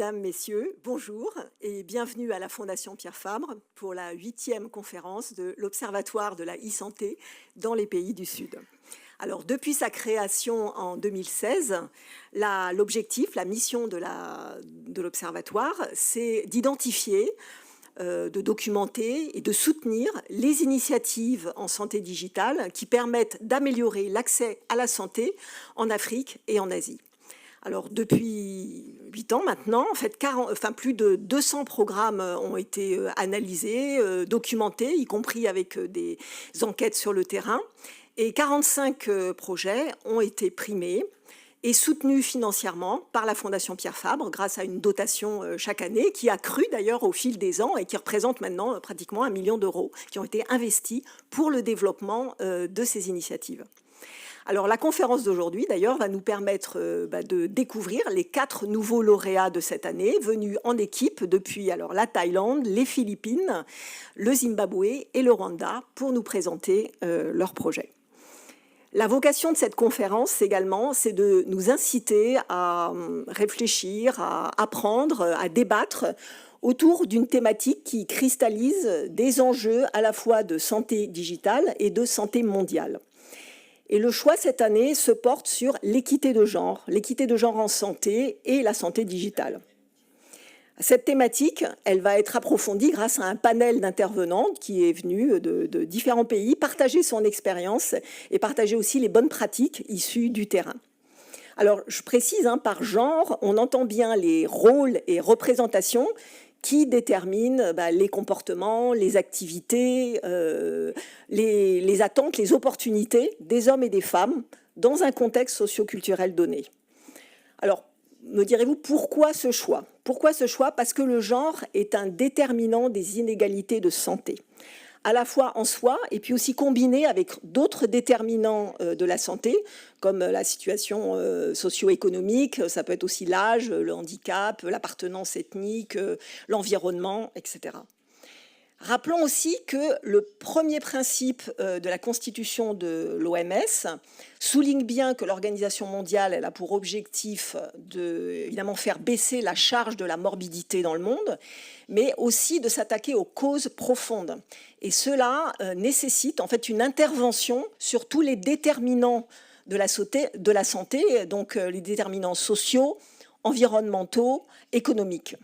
Mesdames, Messieurs, bonjour et bienvenue à la Fondation Pierre Fabre pour la 8e conférence de l'Observatoire de la e-santé dans les pays du Sud. Alors, depuis sa création en 2016, l'objectif, la mission de l'Observatoire, c'est d'identifier, de documenter et de soutenir les initiatives en santé digitale qui permettent d'améliorer l'accès à la santé en Afrique et en Asie. Alors, depuis 8 ans maintenant, en fait, plus de 200 programmes ont été analysés, documentés, y compris avec des enquêtes sur le terrain. Et 45 projets ont été primés et soutenus financièrement par la Fondation Pierre Fabre grâce à une dotation chaque année qui a cru d'ailleurs au fil des ans et qui représente maintenant pratiquement 1 million d'euros qui ont été investis pour le développement de ces initiatives. Alors, la conférence d'aujourd'hui, d'ailleurs, va nous permettre de découvrir les 4 nouveaux lauréats de cette année, venus en équipe depuis la Thaïlande, les Philippines, le Zimbabwe et le Rwanda, pour nous présenter leurs projets. La vocation de cette conférence également, c'est de nous inciter à réfléchir, à apprendre, à débattre autour d'une thématique qui cristallise des enjeux à la fois de santé digitale et de santé mondiale. Et le choix cette année se porte sur l'équité de genre en santé et la santé digitale. Cette thématique, elle va être approfondie grâce à un panel d'intervenants qui est venu de différents pays partager son expérience et partager aussi les bonnes pratiques issues du terrain. Alors, je précise, par genre, on entend bien les rôles et représentations qui déterminent les comportements, les activités, les attentes, les opportunités des hommes et des femmes dans un contexte socio-culturel donné. Alors, me direz-vous, pourquoi ce choix ? Pourquoi ce choix ? Parce que le genre est un déterminant des inégalités de santé, à la fois en soi et puis aussi combiné avec d'autres déterminants de la santé, comme la situation socio-économique, ça peut être aussi l'âge, le handicap, l'appartenance ethnique, l'environnement, etc. Rappelons aussi que le premier principe de la constitution de l'OMS souligne bien que l'Organisation mondiale elle a pour objectif de évidemment faire baisser la charge de la morbidité dans le monde, mais aussi de s'attaquer aux causes profondes. Et cela nécessite en fait une intervention sur tous les déterminants de la santé, donc les déterminants sociaux, environnementaux, économiques.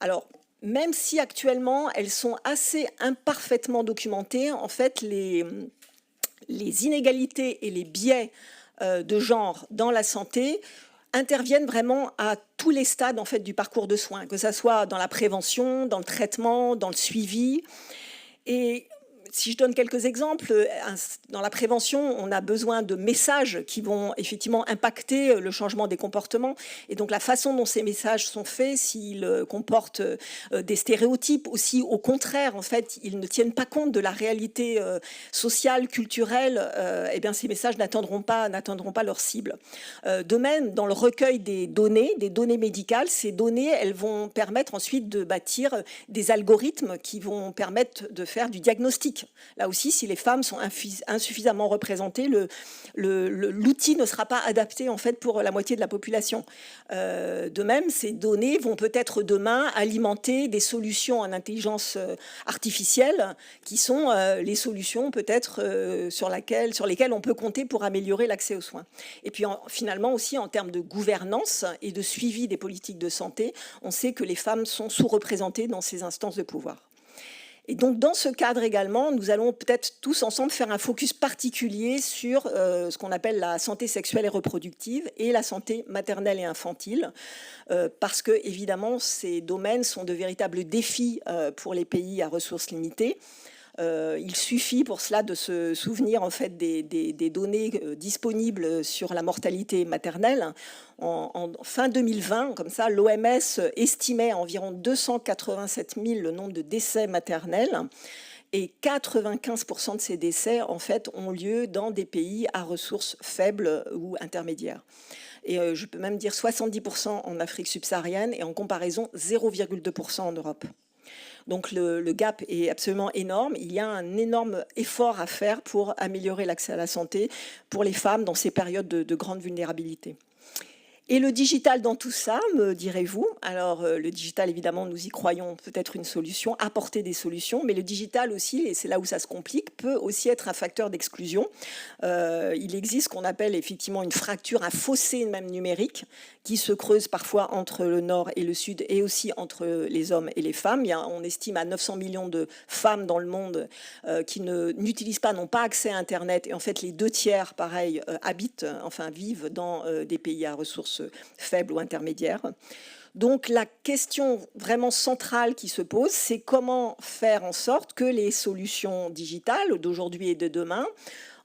Alors, même si actuellement elles sont assez imparfaitement documentées, en fait, les inégalités et les biais de genre dans la santé interviennent vraiment à tous les stades en fait, du parcours de soins, que ce soit dans la prévention, dans le traitement, dans le suivi. Et si je donne quelques exemples, dans la prévention, on a besoin de messages qui vont effectivement impacter le changement des comportements. Et donc la façon dont ces messages sont faits, s'ils comportent des stéréotypes, aussi au contraire, en fait, ils ne tiennent pas compte de la réalité sociale, culturelle, eh bien ces messages n'atteindront pas leur cible. De même, dans le recueil des données médicales, ces données, elles vont permettre ensuite de bâtir des algorithmes qui vont permettre de faire du diagnostic. Là aussi, si les femmes sont insuffisamment représentées, l'outil ne sera pas adapté en fait pour la moitié de la population. De même, ces données vont peut-être demain alimenter des solutions en intelligence artificielle qui sont les solutions peut-être sur lesquelles on peut compter pour améliorer l'accès aux soins. Et puis finalement aussi en termes de gouvernance et de suivi des politiques de santé, on sait que les femmes sont sous-représentées dans ces instances de pouvoir. Et donc, dans ce cadre également, nous allons peut-être tous ensemble faire un focus particulier sur ce qu'on appelle la santé sexuelle et reproductive et la santé maternelle et infantile, parce que, évidemment, ces domaines sont de véritables défis pour les pays à ressources limitées. Il suffit pour cela de se souvenir en fait des données disponibles sur la mortalité maternelle. En fin 2020, comme ça, l'OMS estimait à environ 287 000 le nombre de décès maternels. Et 95% de ces décès, en fait, ont lieu dans des pays à ressources faibles ou intermédiaires. Et je peux même dire 70% en Afrique subsaharienne et en comparaison 0,2% en Europe. Donc le gap est absolument énorme. Il y a un énorme effort à faire pour améliorer l'accès à la santé pour les femmes dans ces périodes de grande vulnérabilité. Et le digital dans tout ça, me direz-vous? Alors, le digital, évidemment, nous y croyons, peut-être une solution, apporter des solutions, mais le digital aussi, et c'est là où ça se complique, peut aussi être un facteur d'exclusion. Il existe ce qu'on appelle effectivement une fracture, un fossé même numérique, qui se creuse parfois entre le Nord et le Sud, et aussi entre les hommes et les femmes. On estime à 900 millions de femmes dans le monde qui n'utilisent pas, n'ont pas accès à Internet, et en fait, les 2/3, pareil, vivent dans des pays à ressources faibles ou intermédiaires. Donc la question vraiment centrale qui se pose, c'est comment faire en sorte que les solutions digitales d'aujourd'hui et de demain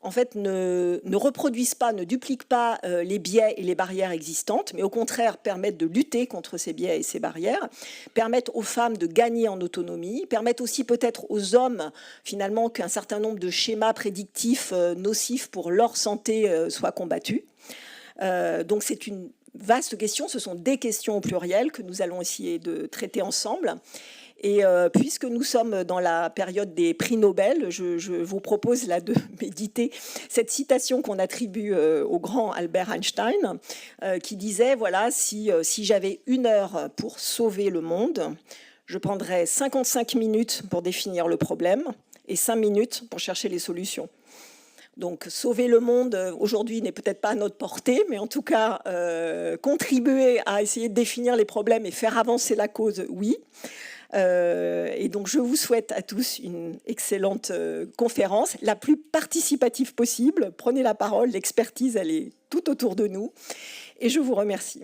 en fait, ne reproduisent pas, ne dupliquent pas les biais et les barrières existantes, mais au contraire permettent de lutter contre ces biais et ces barrières, permettent aux femmes de gagner en autonomie, permettent aussi peut-être aux hommes, finalement, qu'un certain nombre de schémas prédictifs nocifs pour leur santé soient combattus. Donc c'est une vaste question, ce sont des questions au pluriel que nous allons essayer de traiter ensemble. Et puisque nous sommes dans la période des prix Nobel, je vous propose là de méditer cette citation qu'on attribue au grand Albert Einstein, qui disait, voilà, si j'avais 1 heure pour sauver le monde, je prendrais 55 minutes pour définir le problème et 5 minutes pour chercher les solutions. Donc sauver le monde aujourd'hui n'est peut-être pas à notre portée, mais en tout cas contribuer à essayer de définir les problèmes et faire avancer la cause, oui. Et donc je vous souhaite à tous une excellente conférence, la plus participative possible. Prenez la parole, l'expertise elle est tout autour de nous et je vous remercie.